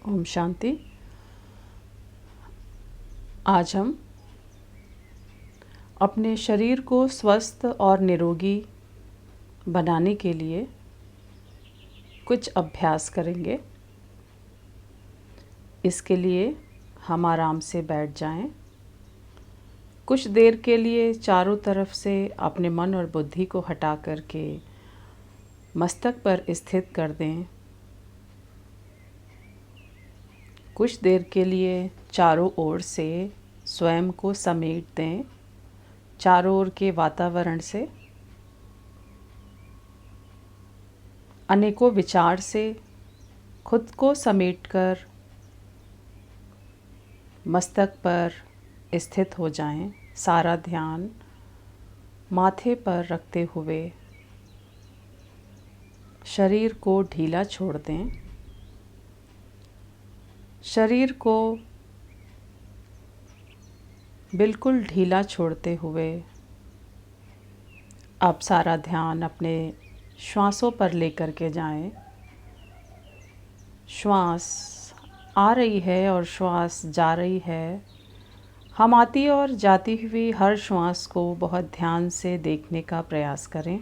ओम शांति। आज हम अपने शरीर को स्वस्थ और निरोगी बनाने के लिए कुछ अभ्यास करेंगे। इसके लिए हम आराम से बैठ जाएं। कुछ देर के लिए चारों तरफ से अपने मन और बुद्धि को हटा करके मस्तक पर स्थित कर दें। कुछ देर के लिए चारों ओर से स्वयं को समेट दें, चारों ओर के वातावरण से। अनेकों विचार से खुद को समेटकर मस्तक पर स्थित हो जाएं। सारा ध्यान माथे पर रखते हुए शरीर को ढीला छोड़ दें। शरीर को बिल्कुल ढीला छोड़ते हुए अब सारा ध्यान अपने श्वासों पर लेकर के जाएं। श्वास आ रही है और श्वास जा रही है। हम आती और जाती हुई हर श्वास को बहुत ध्यान से देखने का प्रयास करें।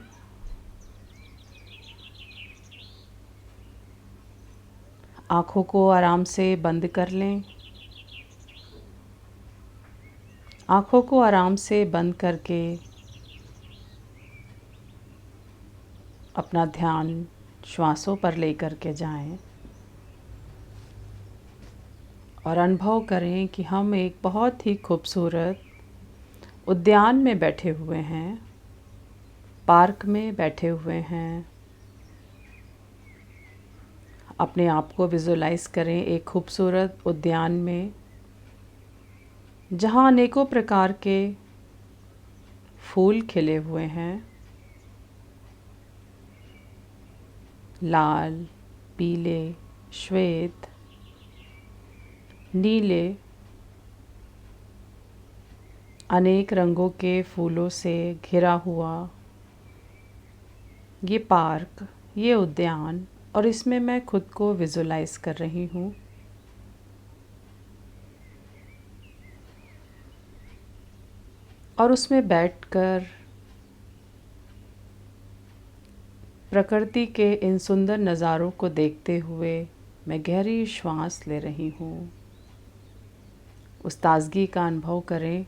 आँखों को आराम से बंद कर लें। आँखों को आराम से बंद करके अपना ध्यान श्वासों पर लेकर के जाएं और अनुभव करें कि हम एक बहुत ही खूबसूरत उद्यान में बैठे हुए हैं, पार्क में बैठे हुए हैं। अपने आप को विजुलाइज करें एक खूबसूरत उद्यान में, जहाँ अनेकों प्रकार के फूल खिले हुए हैं। लाल, पीले, श्वेत, नीले, अनेक रंगों के फूलों से घिरा हुआ ये पार्क, ये उद्यान, और इसमें मैं खुद को विजुलाइज कर रही हूँ। और उसमें बैठकर प्रकृति के इन सुंदर नज़ारों को देखते हुए मैं गहरी श्वास ले रही हूँ। उस ताज़गी का अनुभव करें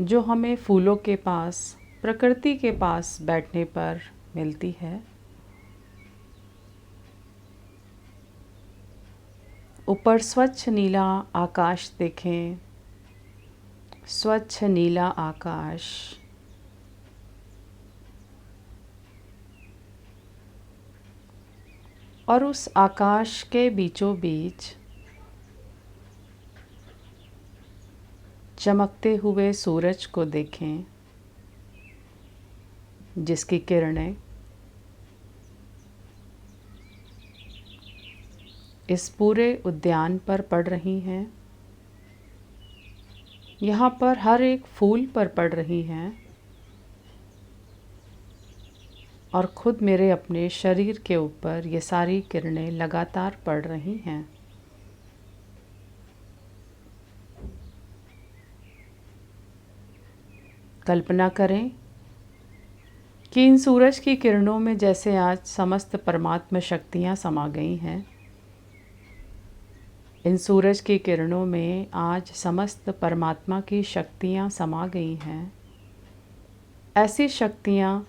जो हमें फूलों के पास, प्रकृति के पास बैठने पर मिलती है। ऊपर स्वच्छ नीला आकाश देखें, स्वच्छ नीला आकाश। और उस आकाश के बीचों बीच चमकते हुए सूरज को देखें, जिसकी किरणें इस पूरे उद्यान पर पड़ रही हैं। यहाँ पर हर एक फूल पर पड़ रही हैं और खुद मेरे अपने शरीर के ऊपर ये सारी किरणें लगातार पड़ रही हैं। कल्पना करें कि इन सूरज की किरणों में जैसे आज समस्त परमात्मा शक्तियाँ समा गई हैं। इन सूरज की किरणों में आज समस्त परमात्मा की शक्तियाँ समा गई हैं। ऐसी शक्तियाँ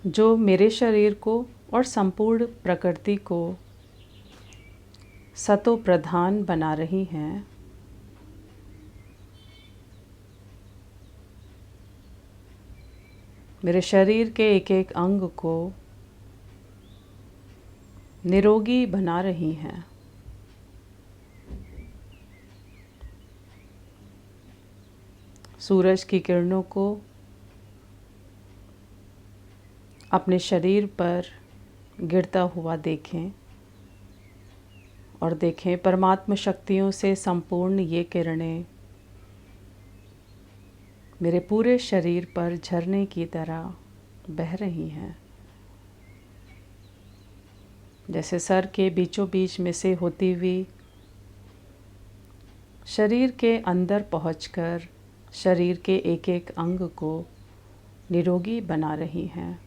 जो मेरे शरीर को और संपूर्ण प्रकृति को सतो प्रधान बना रही हैं। मेरे शरीर के एक एक अंग को निरोगी बना रही हैं। सूरज की किरणों को अपने शरीर पर गिरता हुआ देखें और देखें परमात्मा शक्तियों से संपूर्ण ये किरणें मेरे पूरे शरीर पर झरने की तरह बह रही हैं। जैसे सर के बीचों बीच में से होती हुई शरीर के अंदर पहुंचकर शरीर के एक एक अंग को निरोगी बना रही हैं,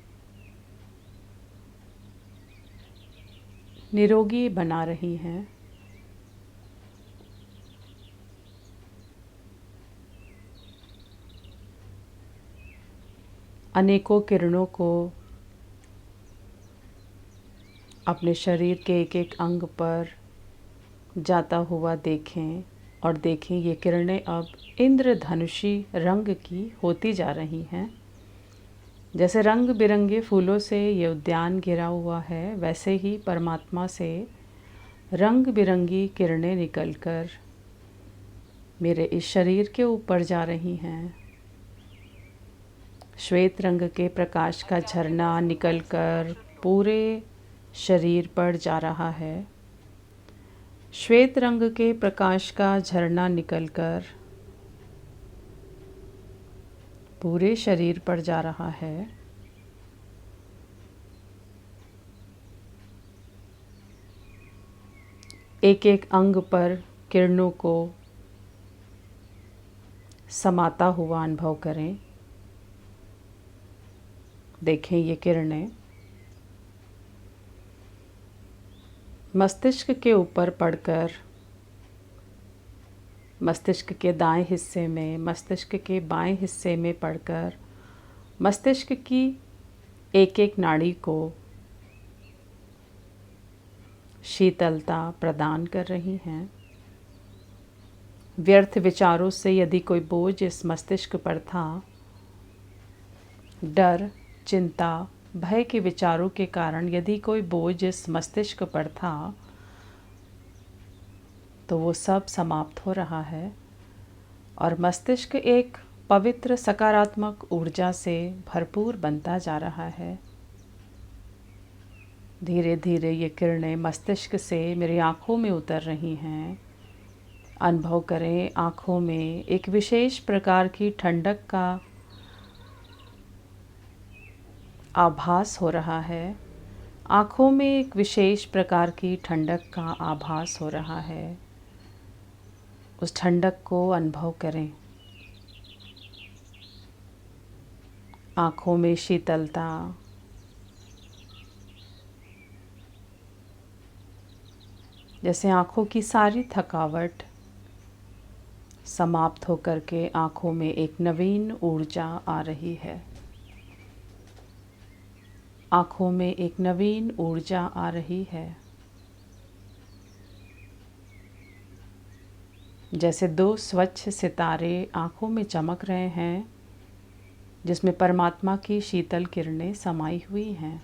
निरोगी बना रही हैं। अनेकों किरणों को अपने शरीर के एक एक अंग पर जाता हुआ देखें और देखें ये किरणें अब इंद्रधनुषी रंग की होती जा रही हैं। जैसे रंग बिरंगे फूलों से ये उद्यान घिरा हुआ है, वैसे ही परमात्मा से रंग बिरंगी किरणें निकलकर मेरे इस शरीर के ऊपर जा रही हैं। श्वेत रंग के प्रकाश का झरना निकलकर पूरे शरीर पर जा रहा है। श्वेत रंग के प्रकाश का झरना निकलकर पूरे शरीर पर जा रहा है। एक एक अंग पर किरणों को समाता हुआ अनुभव करें। देखें ये किरणें मस्तिष्क के ऊपर पड़कर मस्तिष्क के दाएं हिस्से में, मस्तिष्क के बाएं हिस्से में पड़कर मस्तिष्क की एक एक नाड़ी को शीतलता प्रदान कर रही हैं। व्यर्थ विचारों से यदि कोई बोझ इस मस्तिष्क पर था, डर, चिंता, भय के विचारों के कारण यदि कोई बोझ इस मस्तिष्क पर था, तो वो सब समाप्त हो रहा है और मस्तिष्क एक पवित्र सकारात्मक ऊर्जा से भरपूर बनता जा रहा है। धीरे धीरे ये किरणें मस्तिष्क से मेरी आँखों में उतर रही हैं। अनुभव करें आँखों में एक विशेष प्रकार की ठंडक का आभास हो रहा है। आँखों में एक विशेष प्रकार की ठंडक का आभास हो रहा है। उस ठंडक को अनुभव करें। आँखों में शीतलता, जैसे आँखों की सारी थकावट समाप्त होकर के आँखों में एक नवीन ऊर्जा आ रही है। आँखों में एक नवीन ऊर्जा आ रही है। जैसे दो स्वच्छ सितारे आँखों में चमक रहे हैं, जिसमें परमात्मा की शीतल किरणें समाई हुई हैं।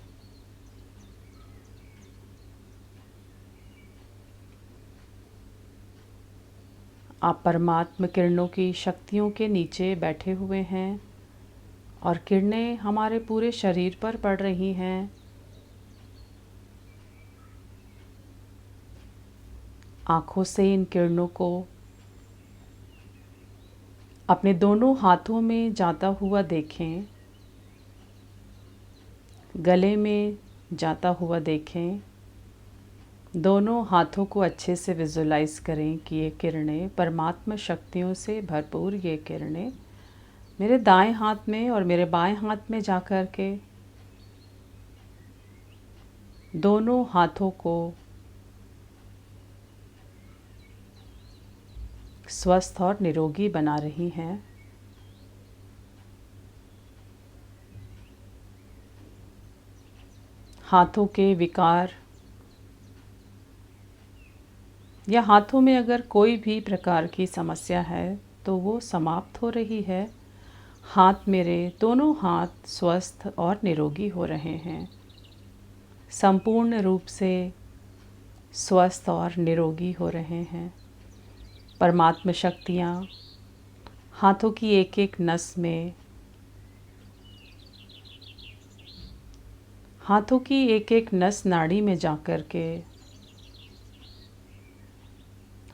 आप परमात्मा किरणों की शक्तियों के नीचे बैठे हुए हैं और किरणें हमारे पूरे शरीर पर पड़ रही हैं। आँखों से इन किरणों को अपने दोनों हाथों में जाता हुआ देखें, गले में जाता हुआ देखें। दोनों हाथों को अच्छे से विजुलाइज करें कि ये किरणें परमात्मा शक्तियों से भरपूर ये किरणें मेरे दाएं हाथ में और मेरे बाएं हाथ में जाकर के दोनों हाथों को स्वस्थ और निरोगी बना रही हैं। हाथों के विकार या हाथों में अगर कोई भी प्रकार की समस्या है तो वो समाप्त हो रही है। हाथ मेरे दोनों हाथ स्वस्थ और निरोगी हो रहे हैं, संपूर्ण रूप से स्वस्थ और निरोगी हो रहे हैं। परमात्मा शक्तियाँ हाथों की एक एक नस में, हाथों की एक एक नस नाड़ी में जाकर के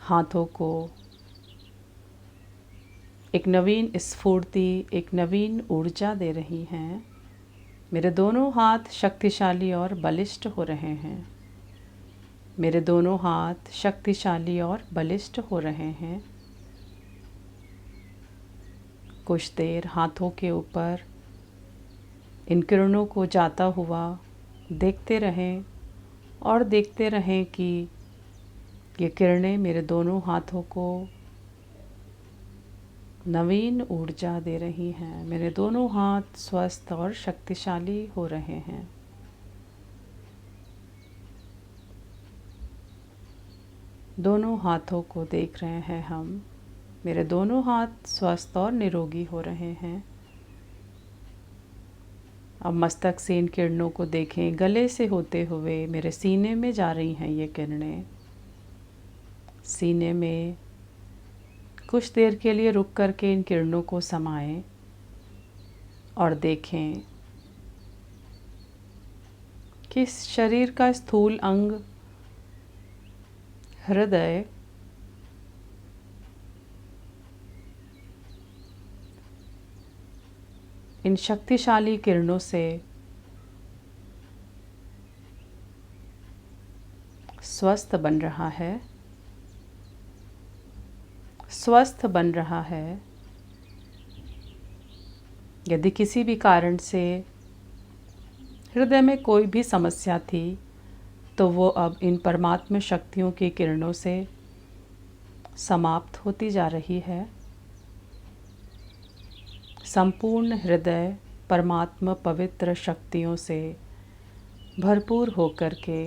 हाथों को एक नवीन स्फूर्ति, एक नवीन ऊर्जा दे रही हैं। मेरे दोनों हाथ शक्तिशाली और बलिष्ठ हो रहे हैं। मेरे दोनों हाथ शक्तिशाली और बलिष्ठ हो रहे हैं। कुछ देर हाथों के ऊपर इन किरणों को जाता हुआ देखते रहें और देखते रहें कि ये किरणें मेरे दोनों हाथों को नवीन ऊर्जा दे रही हैं। मेरे दोनों हाथ स्वस्थ और शक्तिशाली हो रहे हैं। दोनों हाथों को देख रहे हैं हम। मेरे दोनों हाथ स्वस्थ और निरोगी हो रहे हैं। अब मस्तक से इन किरणों को देखें। गले से होते हुए मेरे सीने में जा रही हैं ये किरणें। सीने में कुछ देर के लिए रुक कर के इन किरणों को समाएं और देखें कि शरीर का स्थूल अंग हृदय इन शक्तिशाली किरणों से स्वस्थ बन रहा है, स्वस्थ बन रहा है। यदि किसी भी कारण से हृदय में कोई भी समस्या थी तो वो अब इन परमात्मा शक्तियों की किरणों से समाप्त होती जा रही है। संपूर्ण हृदय परमात्मा पवित्र शक्तियों से भरपूर होकर के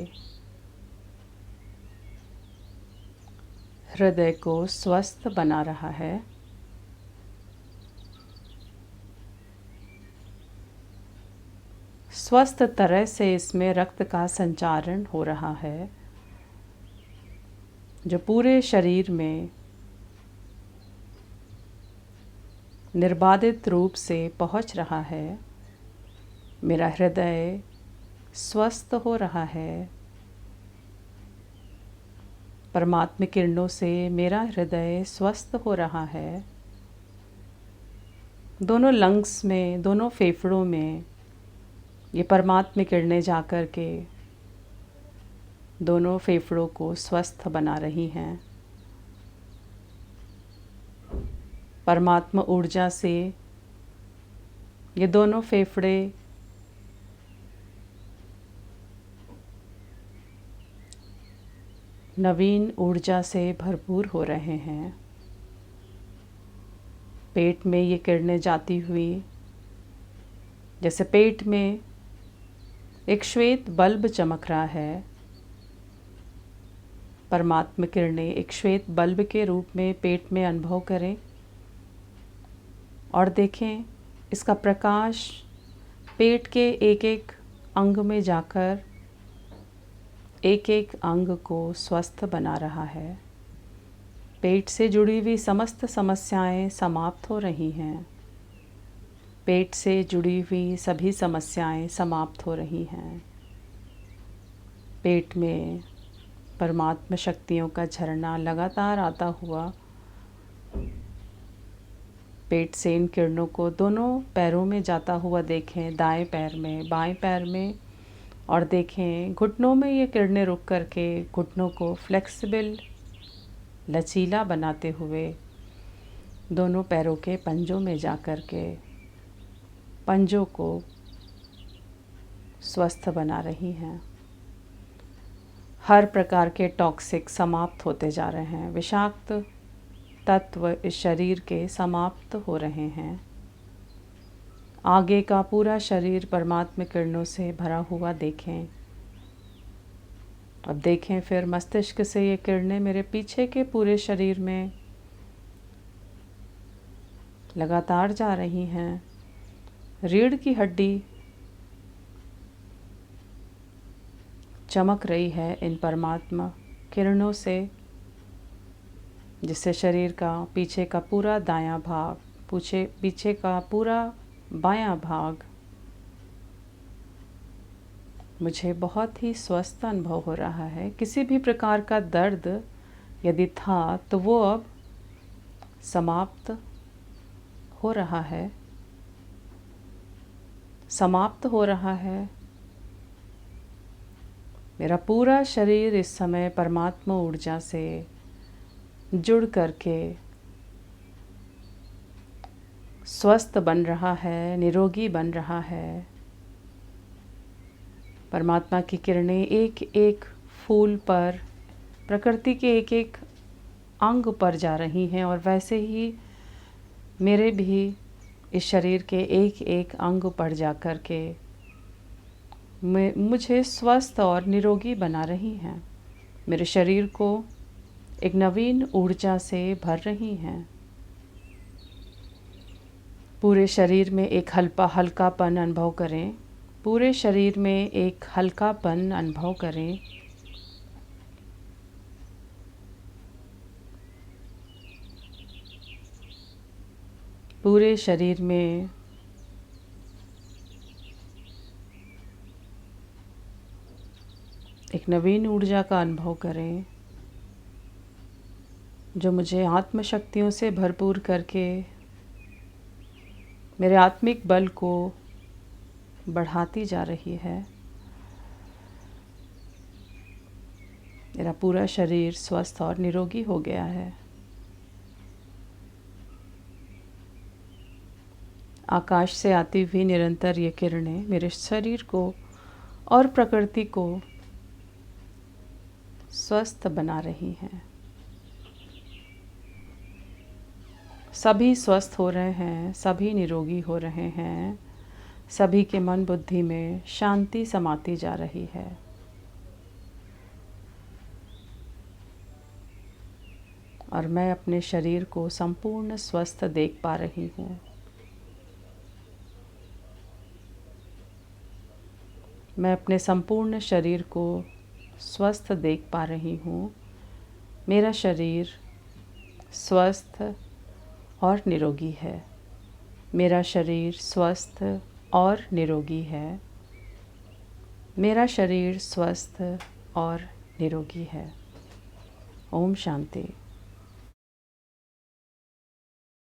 हृदय को स्वस्थ बना रहा है। स्वस्थ तरह से इसमें रक्त का संचारण हो रहा है जो पूरे शरीर में निर्बाधित रूप से पहुंच रहा है। मेरा हृदय स्वस्थ हो रहा है। परमात्मा किरणों से मेरा हृदय स्वस्थ हो रहा है। दोनों लंग्स में, दोनों फेफड़ों में ये परमात्मा किरणें जाकर के दोनों फेफड़ों को स्वस्थ बना रही हैं। परमात्मा ऊर्जा से ये दोनों फेफड़े नवीन ऊर्जा से भरपूर हो रहे हैं। पेट में ये किरणें जाती हुई जैसे पेट में एक श्वेत बल्ब चमक रहा है। परमात्मा किरणें एक श्वेत बल्ब के रूप में पेट में अनुभव करें और देखें इसका प्रकाश पेट के एक एक अंग में जाकर एक एक अंग को स्वस्थ बना रहा है। पेट से जुड़ी हुई समस्त समस्याएं समाप्त हो रही हैं। पेट से जुड़ी हुई सभी समस्याएं समाप्त हो रही हैं। पेट में परमात्मा शक्तियों का झरना लगातार आता हुआ पेट से इन किरणों को दोनों पैरों में जाता हुआ देखें, दाएं पैर में, बाएं पैर में, और देखें घुटनों में ये किरणें रुक करके घुटनों को फ्लेक्सिबल, लचीला बनाते हुए दोनों पैरों के पंजों में जा कर के पंजों को स्वस्थ बना रही हैं। हर प्रकार के टॉक्सिक समाप्त होते जा रहे हैं। विषाक्त तत्व इस शरीर के समाप्त हो रहे हैं। आगे का पूरा शरीर परमात्मा किरणों से भरा हुआ देखें। अब देखें फिर मस्तिष्क से ये किरणें मेरे पीछे के पूरे शरीर में लगातार जा रही हैं। रीढ़ की हड्डी चमक रही है इन परमात्मा किरणों से, जिससे शरीर का पीछे का पूरा दायां भाग, पीछे का पूरा बायां भाग मुझे बहुत ही स्वस्थ अनुभव हो रहा है। किसी भी प्रकार का दर्द यदि था तो वो अब समाप्त हो रहा है, समाप्त हो रहा है। मेरा पूरा शरीर इस समय परमात्मा ऊर्जा से जुड़ करके स्वस्थ बन रहा है, निरोगी बन रहा है। परमात्मा की किरणें एक एक फूल पर, प्रकृति के एक एक अंग पर जा रही हैं और वैसे ही मेरे भी इस शरीर के एक एक अंग पर जा कर के मुझे स्वस्थ और निरोगी बना रही हैं। मेरे शरीर को एक नवीन ऊर्जा से भर रही हैं। पूरे शरीर में एक हल्कापन अनुभव करें। पूरे शरीर में एक हल्कापन अनुभव करें। पूरे शरीर में एक नवीन ऊर्जा का अनुभव करें जो मुझे आत्मशक्तियों से भरपूर करके मेरे आत्मिक बल को बढ़ाती जा रही है। मेरा पूरा शरीर स्वस्थ और निरोगी हो गया है। आकाश से आती हुई निरंतर ये किरणें मेरे शरीर को और प्रकृति को स्वस्थ बना रही हैं। सभी स्वस्थ हो रहे हैं, सभी निरोगी हो रहे हैं, सभी के मन बुद्धि में शांति समाती जा रही है। और मैं अपने शरीर को संपूर्ण स्वस्थ देख पा रही हूँ। मैं अपने संपूर्ण शरीर को स्वस्थ देख पा रही हूँ। मेरा शरीर स्वस्थ और निरोगी है। मेरा शरीर स्वस्थ और निरोगी है। मेरा शरीर स्वस्थ और निरोगी है। ओम शांति।